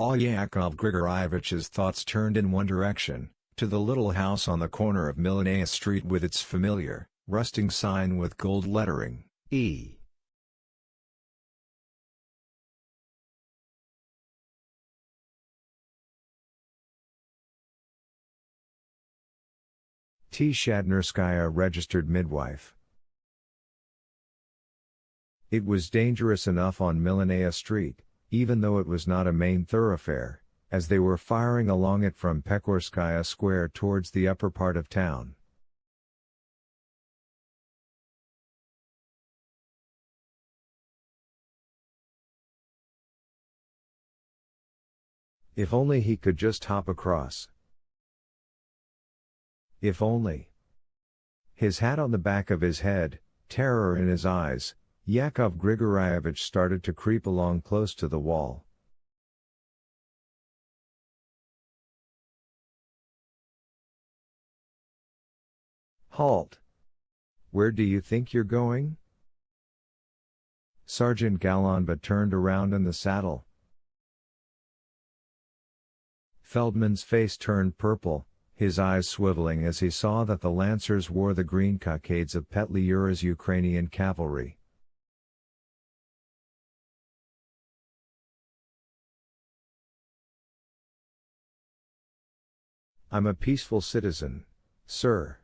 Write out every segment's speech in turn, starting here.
All Yakov Grigoryevич's thoughts turned in one direction, to the little house on the corner of Millenaya Street with its familiar, rusting sign with gold lettering, E. T. Shadnerskaya, registered midwife. It was dangerous enough on Millenaya Street, even though it was not a main thoroughfare, as they were firing along it from Pekorskaya Square towards the upper part of town. If only he could just hop across. If only. His hat on the back of his head, terror in his eyes, Yakov Grigoryevich started to creep along close to the wall. Halt! Where do you think you're going? Sergeant Galonba turned around in the saddle. Feldman's face turned purple, his eyes swiveling as he saw that the Lancers wore the green cockades of Petliura's Ukrainian cavalry. I'm a peaceful citizen, sir.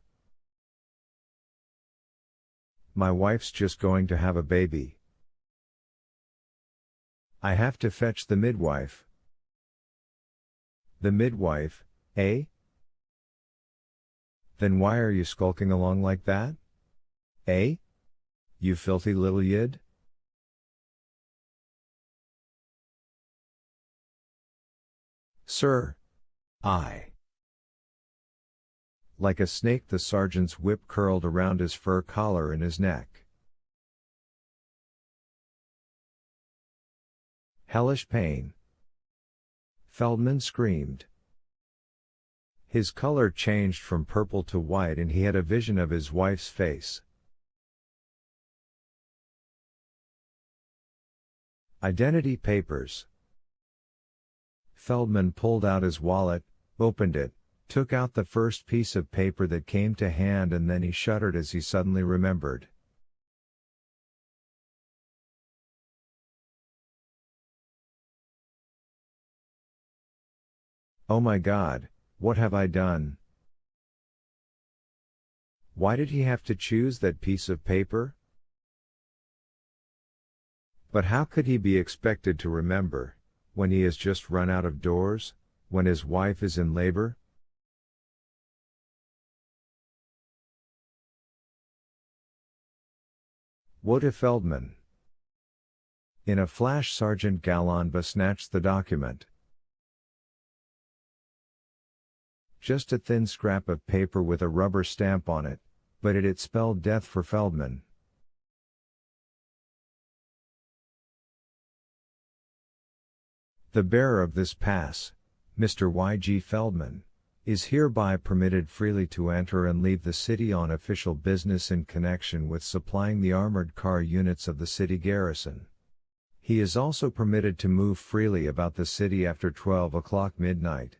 My wife's just going to have a baby. I have to fetch the midwife. The midwife, eh? Then why are you skulking along like that? Eh? You filthy little yid? Sir. Like a snake, the sergeant's whip curled around his fur collar and his neck. Hellish pain. Feldman screamed. His color changed from purple to white and he had a vision of his wife's face. Identity papers. Feldman pulled out his wallet, opened it, took out the first piece of paper that came to hand, and then he shuddered as he suddenly remembered. Oh my God, what have I done? Why did he have to choose that piece of paper? But how could he be expected to remember, when he has just run out of doors, when his wife is in labor? Woe to Feldman. In a flash, Sergeant Galonba snatched the document. Just a thin scrap of paper with a rubber stamp on it, but it spelled death for Feldman. The bearer of this pass, Mr. Y.G. Feldman, is hereby permitted freely to enter and leave the city on official business in connection with supplying the armored car units of the city garrison. He is also permitted to move freely about the city after 12 o'clock midnight.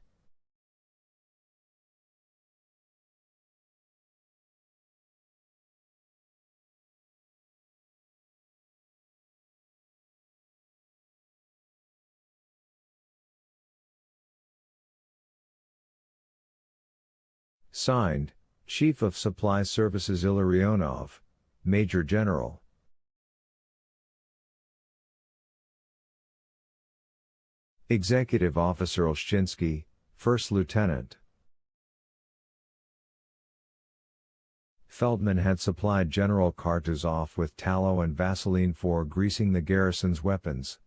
Signed, Chief of Supply Services Illarionov, Major General. Executive Officer Olshinsky, First Lieutenant. Feldman had supplied General Kartuzov with tallow and Vaseline for greasing the garrison's weapons.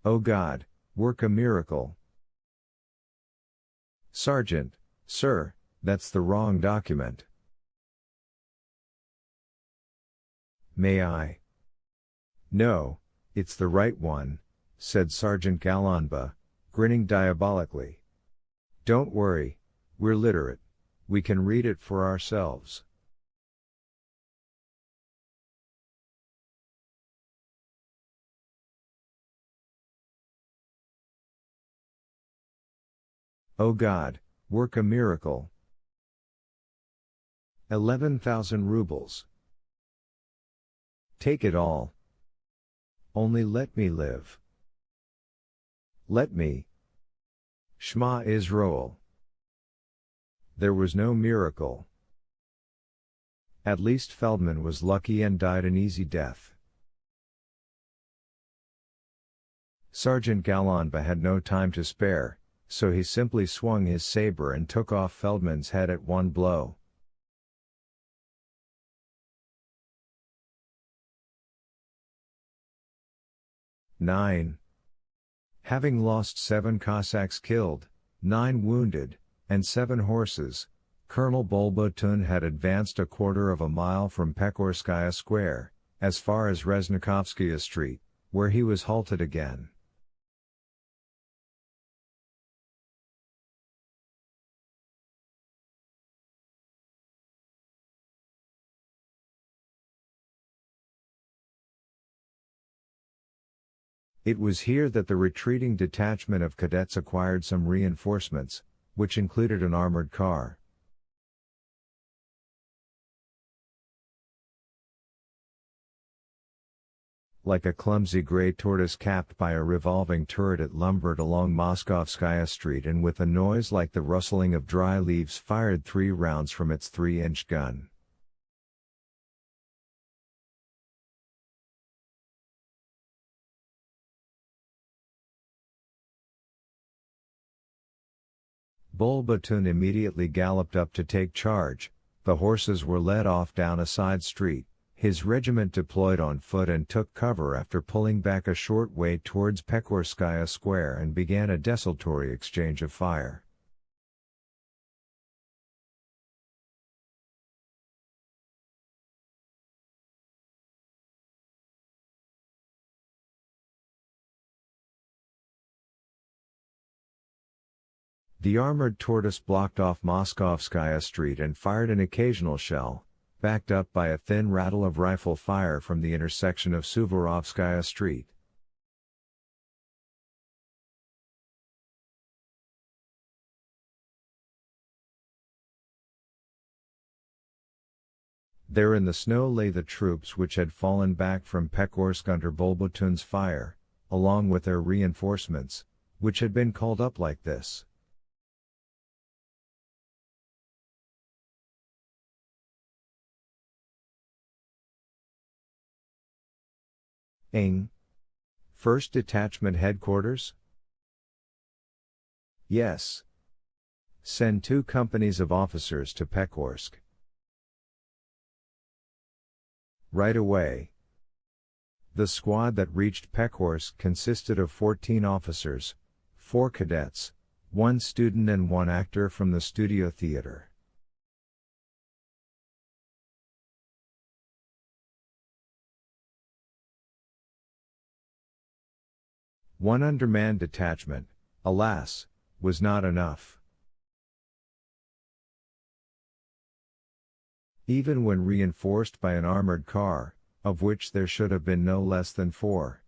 Oh God, work a miracle. Sergeant, sir, that's the wrong document. May I? No, it's the right one, said Sergeant Galonba, grinning diabolically. Don't worry, we're literate. We can read it for ourselves. O God, work a miracle. 11,000 rubles. Take it all. Only let me live. Let me. Shema Israel. There was no miracle. At least Feldman was lucky and died an easy death. Sergeant Gallanba had no time to spare, so he simply swung his saber and took off Feldman's head at one blow. Nine. Having lost 7 Cossacks killed, 9 wounded, and 7 horses, Colonel Bulbutun had advanced a quarter of a mile from Pekhorskaya Square, as far as Reznikovskaya Street, where he was halted again. It was here that the retreating detachment of cadets acquired some reinforcements, which included an armored car. Like a clumsy gray tortoise capped by a revolving turret, it lumbered along Moskovskaya Street and with a noise like the rustling of dry leaves fired 3 rounds from its 3-inch gun. Bulbutun immediately galloped up to take charge. The horses were led off down a side street. His regiment deployed on foot and took cover after pulling back a short way towards Pekhorskaya Square and began a desultory exchange of fire. The armored tortoise blocked off Moskovskaya Street and fired an occasional shell, backed up by a thin rattle of rifle fire from the intersection of Suvorovskaya Street. There in the snow lay the troops which had fallen back from Pekhorsk under Bulbutun's fire, along with their reinforcements, which had been called up like this. Ing. 1st Detachment Headquarters? Yes. Send 2 companies of officers to Pekhorsk. Right away. The squad that reached Pekhorsk consisted of 14 officers, 4 cadets, 1 student and 1 actor from the studio theater. One undermanned detachment, alas, was not enough. Even when reinforced by an armored car, of which there should have been no less than 4.